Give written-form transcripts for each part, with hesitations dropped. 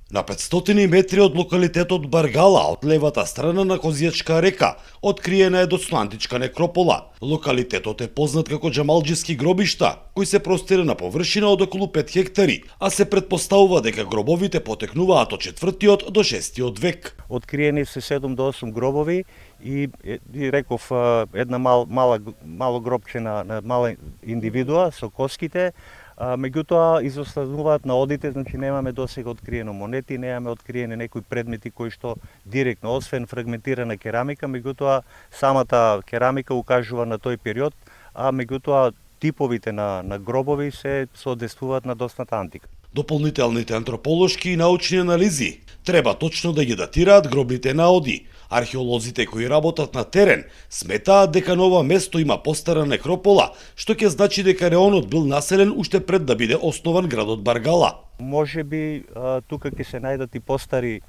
На 500 метри од локалитетот Баргала, од левата страна на Козијачка река, откриена е доцна некропола. Локалитетот е познат како Џамалџиски гробишта, кои се простира на површина од околу 5 хектари, а се претпоставува дека гробовите потекнуваат од 4 до 6 век. Откриени се 7 до 8 гробови и реков една мало гробче на мала индивидуа со коските. Меѓутоа изостануваат на одите, значи немаме досега откриено монети, немаме откриени некои предмети кои што директно, освен фрагментирана керамика, меѓутоа самата керамика укажува на тој период, а меѓутоа типовите на гробови се соодействуваат на досната антика. Дополнителните антрополошки и научни анализи треба точно да ги датираат гробните наоди. Археолозите кои работат на терен сметаат дека на ова место има постара некропола, што ќе значи дека реонот бил населен уште пред да биде основан градот Баргала. Може би тука ќе се најдат и постари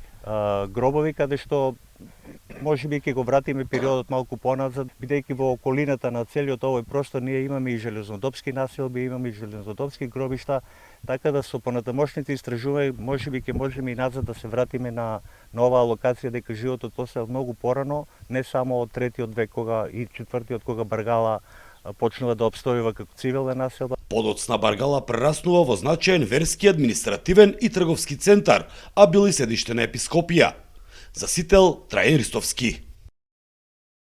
гробови каде што може би ќе го вратиме периодот малку поназад, бидејќи во околината на целиот овој простор ние имаме и железнодопски населби, имаме и железнодопски гробишта, така да со понатамошните истражувања можеби ќе можеме и назад да се вратиме на оваа локација дека животот постал многу порано, не само од 3-тиот век и 4-тиот кога Баргала почнува да обстојува како цивилна населба. Подоцна Баргала прераснува во значаен верски, административен и трговски центар, а бил и седиште на епископија. За Сител, Трајан Ристовски.